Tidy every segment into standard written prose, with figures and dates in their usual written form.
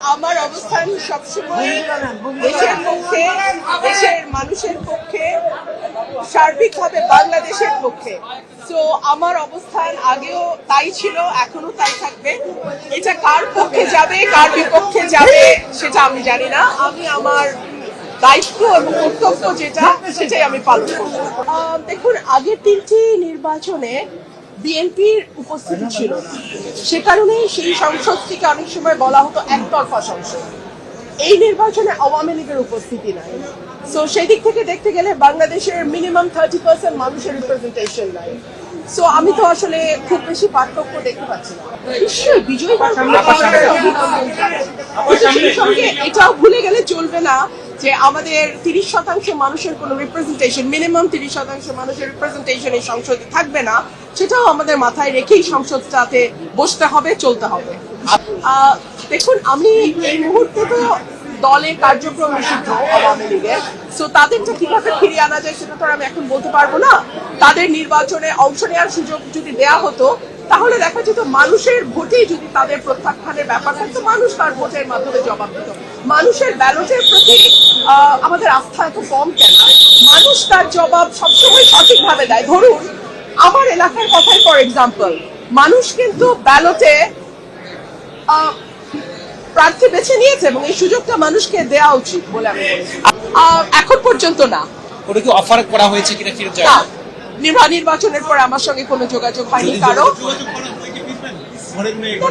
আমার অবস্থান সবসময় দেশের পক্ষে, দেশের মানুষের পক্ষে, সার্বিকভাবে বাংলাদেশের পক্ষে। তো আমার অবস্থান আগেও তাই ছিল, এখনো তাই থাকবে। এটা কার পক্ষে যাবে, কার বিপক্ষে যাবে সেটা আমি জানি না। আমি আমার দায়িত্ব এবং কর্তব্য যেটা, সেটাই আমি পালন করব। দেখুন, আগের তিনটি নির্বাচনে বিএনপির উপস্থিতি ছিল, সে কারণে সেই সংসদটিকে অনেক সময় বলা হতো একতরফা সংসদ। এই নির্বাচনে আওয়ামী লীগের উপস্থিতি নাই। সো সেই দিক থেকে দেখতে গেলে বাংলাদেশের মিনিমাম 30% মানুষের রিপ্রেজেন্টেশন নাই। সো আমি তো আসলে খুব বেশি পার্থক্য দেখতে পাচ্ছি না। নিশ্চয়ই বিজয়ী সেই সঙ্গে এটাও ভুলে গেলে চলবে না যে আমাদের 30% মানুষের কোনো রিপ্রেজেন্টেশন, মিনিমাম 30% মানুষের রিপ্রেজেন্টেশন এই সংসদে থাকবে না। সেটাও আমাদের মাথায় রেখেই সংসদটাতে বসতে হবে, চলতে হবে। দেখুন, আমি এই মুহূর্তে তো দলের কার্যক্রম নিষিদ্ধ আওয়ামী লীগের। সো তাদেরটা কিভাবে ফিরিয়ে আনা যায় সেটা তো আমি এখন বলতে পারবো না। তাদের নির্বাচনে অংশ নেওয়ার সুযোগ যদি দেয়া হতো, তাহলে দেখা যেত মানুষের ভোটেই যদি তাদের প্রত্যাখ্যানের ব্যাপার থাকতো, মানুষ তার ভোটের মাধ্যমে জবাব দিত। মানুষের ব্যালটের প্রতি আমাদের আস্থা এত কম কেন? মানুষ তার জবাব সবসময় সঠিকভাবে দেয়। ধরুন, আমার এলাকার কথাই ফর এক্সাম্পল, মানুষ কিন্তু ব্যালটে প্রার্থী বেছে নিয়েছে এবং এই সুযোগটা মানুষকে দেওয়া উচিত বলে আমি মনে করি। এখন পর্যন্ত না। ওটা কি অফার করা হয়েছে কিনা ফিরে যায়? নির্বাচনের পর আমার সঙ্গে কোনো যোগাযোগ হয়নি কারো।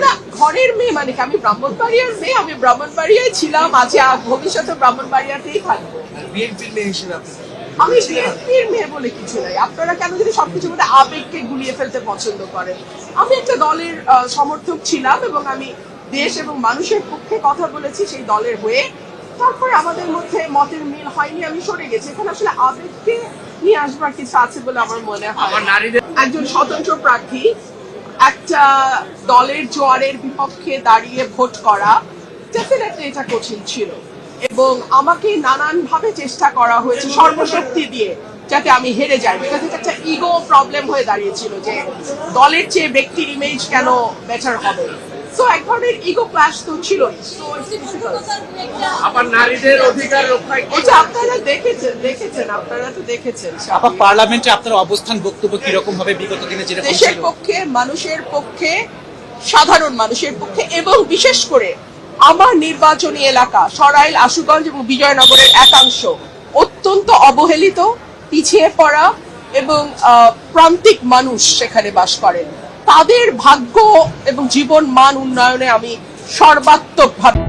না, ঘরের মেয়ে মানে কি? আমি ব্রাহ্মণবাড়িয়ার মেয়ে, আমি ব্রাহ্মণবাড়িয়ায় ছিলাম, আজ ভবিষ্যতে ব্রাহ্মণবাড়িয়াতেই থাকবো। বিএনপির মেয়ে হিসেবে আমি বিএনপির মেয়ে বলে কিছু নাই। আপনারা কেন যদি সবকিছু মধ্যে আবেগকে গুলিয়ে ফেলতে পছন্দ করেন? আমি একটা দলের সমর্থক ছিলাম এবং আমি দেশ এবং মানুষের পক্ষে কথা বলেছি সেই দলের হয়ে। তারপরে আমাদের মধ্যে মতের মিল হয়নি, আমি সরে গেছি। এখানে আসলে আবেগকে নিয়ে আসবার কিছু আছে বলে আমার মনে হয়। একজন স্বতন্ত্র প্রার্থী একটা দলের জোয়ারের বিপক্ষে দাঁড়িয়ে ভোট করা ডেফিনেটলি এটা কঠিন ছিল এবং আমাকে নানান ভাবে চেষ্টা করা হয়েছে সর্বশক্তি দিয়ে যাতে আমি হেরে যাই। বিকজ এটা একটা ইগো প্রবলেম হয়ে দাঁড়িয়েছিল যে দলের চেয়ে ব্যক্তির ইমেজ কেন বেটার হবে। সো এক ধরনের ইগো ক্লাশ তো ছিলই। সো আবার নারীদের অধিকার রক্ষা, এটা আপনারা দেখেছেন, আপনারা তো দেখেছেন। আবার পার্লামেন্টে আপনার অবস্থান বক্তব্য কি রকম হবে বিগত দিনে? যেটা দেশের পক্ষে, মানুষের পক্ষে, সাধারণ মানুষের পক্ষে এবং বিশেষ করে আমার নির্বাচনী এলাকা সরাইল, আশুগঞ্জ এবং বিজয়নগরের একাংশ অত্যন্ত অবহেলিত, পিছিয়ে পড়া এবং প্রান্তিক মানুষ সেখানে বাস করেন। তাদের ভাগ্য এবং জীবন মান উন্নয়নে আমি সর্বাত্মকভাবে